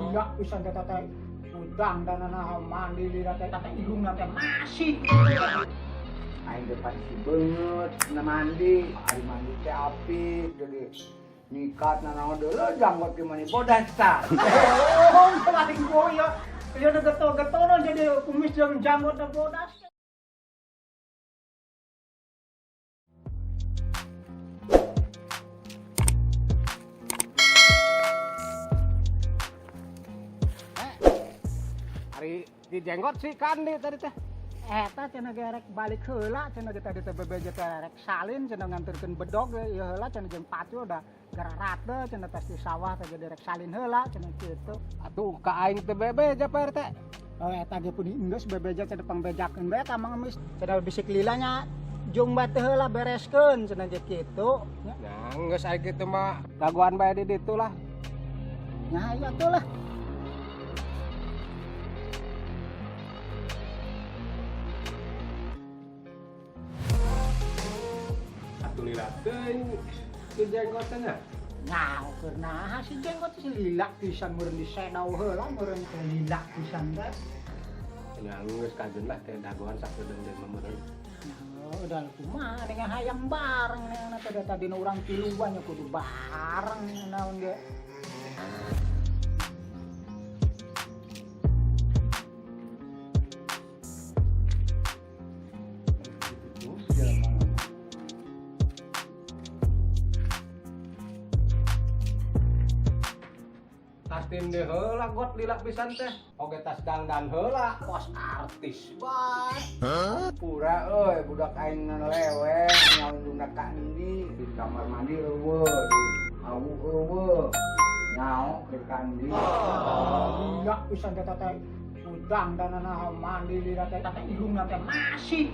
Iya pisan teh teh udang dan mandi lila teh ilung teh masih. Aing depan si beungeut na mandi, ari mandi teh apik jadi nikat na naon deuleu janggot ge mani bodas tah. Oh, paling boyo. Ya udah geto-getono jadi kumis jeung janggot teh bodas. Ari di jenggot si Kandi tadi teh. Eta cenah gerek balik heula cenah tadi teh bebeje teh rek salin cenah nganturkeun bedog ieu heula cenah jeung pacu udah gara rate cenah tes di sawah teh jadi rek salin heula cenah kitu. Atuh ka aing teh bebeja Pak RT. Oh eta ge pun enggeus bebeja cenah pangbejakeun bae ka Mang Emis. Cenah bisik lilanya jung bae teh heula bereskeun cenah ge kitu. Nah, geus aya kitu mah dagoan bae di ditu lah. Nah iya tuh lah. Atuh lila teuing di jenggot teh nya. Nah, karena si jenggot si lila pisan meureun disedau heula meureun teh lila pisan teh. Nya geus kajeun lah teh dagoan sakedeung deui mah meureun. Nah, udah kumaha dengan hayang bareng neana teh tadi urang tilu banyak kudu bareng naon ge. Tas tindih heula got lila pisan teh. Oge tas dangdan heula, kos artis bae. Pura euy budak aing leweng nyaunduna ka endi di kamar mandi eueuh, di awu eueuh. Nyaho ke kandi. Iya pisan teh teh udang dan mandi lila teh ilung teh masih.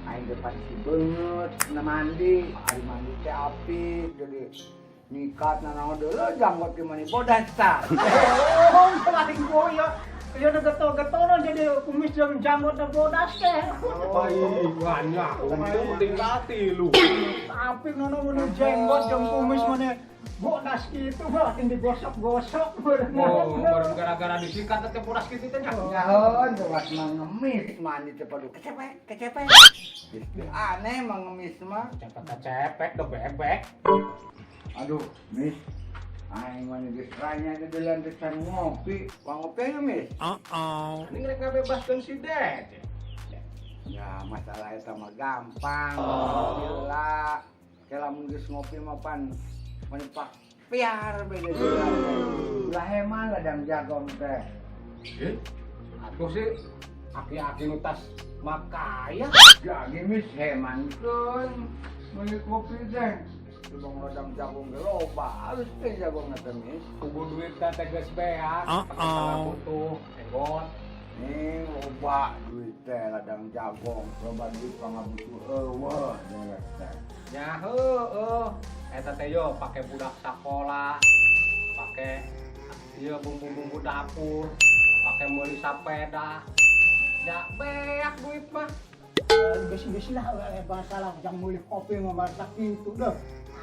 Aing depan si beungeut na mandi, ari mandi teh apik jadi nikat na naon deuleu janggot ge mani bodas tah. Oh, paling boyo. Ya udah geto-getono jadi kumis jeung janggot teh bodas teh. Banyak untung tinggal tilu. Apik nono mun jenggot jeung kumis mane bodas kitu mah teu digosok-gosok meureun. Oh, meureun gara-gara disikat teh bodas kitu teh nya. Nyahoon jelas mangemis mandi teh padu kecepek. Gitu aneh mangemis mah. Cepet-cepet do bebek. Aduh, Miss. Aing mah geus ranya ke deuleuan teh can ngopi. Ngopi ya, Miss? Ini rek ngabebaskeun si Dede. Ya, masalah eta mah gampang. Alhamdulillah. Kelamun geus ngopi mah pan menpak piar beda deuleuan. Ulah heman ladang jagong teh. Atuh sih aki-aki nu tas makaya. Jadi Miss hemankeun meuli kopi teh. Bang ladang jagung ge loba, halus teh jagung teh Miss. Kubu duit teh geus beas, salah butuh enggot. Nih loba duit teh ladang jagung, loba duit pangabutuh eueuh deuleu teh. Nya heueuh, eta teh yo pake budak sakola, pake ieu bumbu-bumbu dapur, pake meuli sapeda. Ya beak duit mah. Geus lah masalah jang meuli kopi mah masak kitu deh.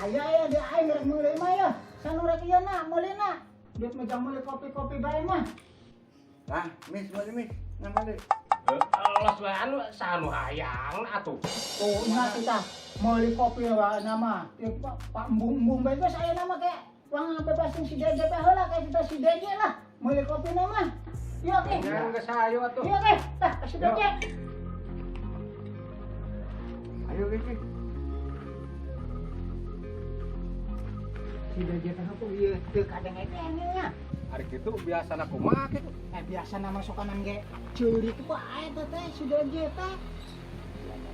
Aya di aing rek meuli mah ya. Sanu rek ieu na meulina. Duit mah jang meuli kopi-kopi bae mah. Tah, Miss, meuli Miss, ngamali. Los wae anu sanu hayang atuh. Tuh ingat kita meuli kopi wae nama. Pak embung-embung bae geus aya nama ke. Wang bebasin si Dede teh heula kayak kita si Dede lah. Meuli kopi nama. Ieu teh. Yang geus hayu atuh. Ieu teh. Tah si Dede. Ayo Miss. Si Dede teh aku ieu teu kadang nya. Hari kitu biasana kumaha kitu. Biasa nama sokanan ge ceurik bae teh teh si Dede teh.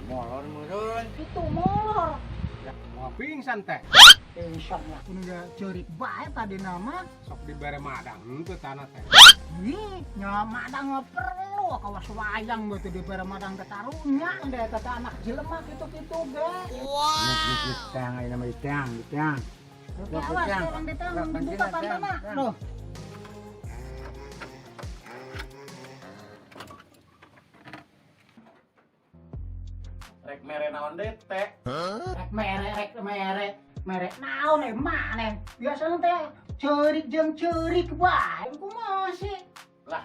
Molor meureun. Itu molor. Mau pingsan teh. Insyaallah kun ge ceurik bae tadi nama. Sok dibere madang henteu tanah teh. Ih, nya madang mah perlu kawas wayang beuh teh dibere madang teh tarunya da eta teh anak jelema kitu-kitu ge. Miss, tang aya nama tang. Awas orang ditang buka pantana. Tuh. Rek mere naon deui teh? Rek mere. Merek naon emah neh. Biasana teh Cerik jeung cerik wae kumaha sih? Lah,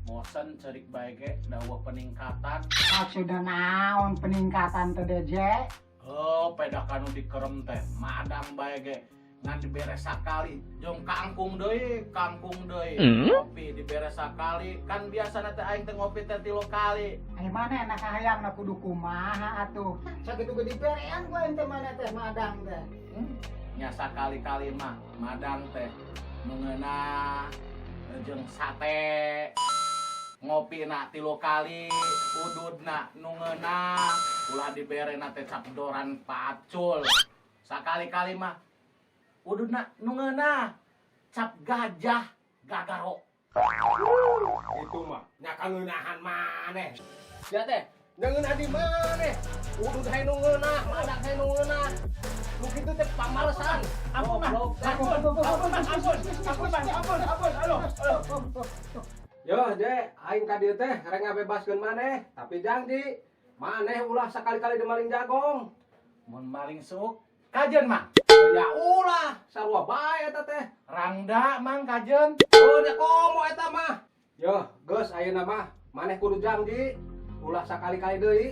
mosen cerik bae ge dawuh peningkatan. Maksudna naon peningkatan teh Je? Oh, peda kanu dikerem teh madang bae ge ngan diberes sakali jeung kangkung deui ngopi diberes sakali kan biasana teh aing teh ngopi teh 3 kali. Ai mana enak hayangna kudu kumaha atuh. Sakitu ge diberean gua ente mana teh madang teh. Nya sakali-kali mah madang teh nu ngeunah jeung sate ngopi na 3 kali ududna nu ngeunah ulah diberena teh capdoran pacul sakali-kali mah ududna nu ngeunah cap gajah gagaro. Itu mah nya kangeunahan maneh. Ya teh, ngeunah di maneh? Udud hayu nu ngeunah, madak hayu nu ngeunah. Nu kitu teh pamalesan. Ampun, halo. Yo, Je, aing ka dieu teh rek ngabebaskeun maneh, tapi janji maneh ulah sakali-kali di maling jagong. Mun maling suuk kajeun mah Ya ulah, sarua bae eta teh. rangda mang kajeun. Oh, nya komo eta mah. Yo, geus ayeuna mah maneh kudu janji ulah sakali-kali deui.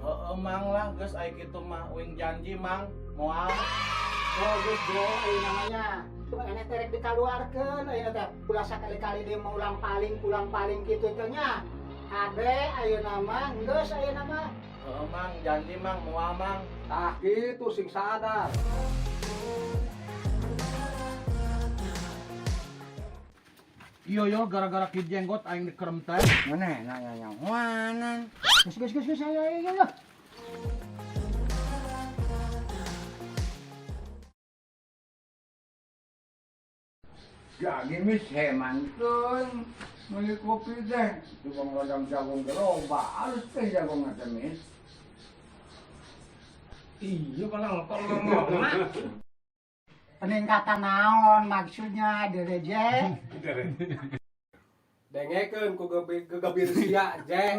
Heeh mang lah geus aya kitu mah uing janji mang moal. Oh geus Jo ieu namanya. Cuma enek terek dikaluarkeun ayeuna teh. Ulah sakali-kali dia mau ulang paling kitu teh nya. Ade ayeuna mah geus ayeuna mah. Heeh mang janji mang moal mang. Tah kitu sing sadar. Iyo yo gara-gara ki jenggot aing dikerem teh. Mana nanya mana? Geus ayo. Jadi mis hemantun. Beli kopi teh. Tukang rodang jagung geroba. Harus teh jagung eta mis. Iya kalau ngomong Peningkatan naon maksudnya Dede Je? dengekeun ku gebir sia, Je.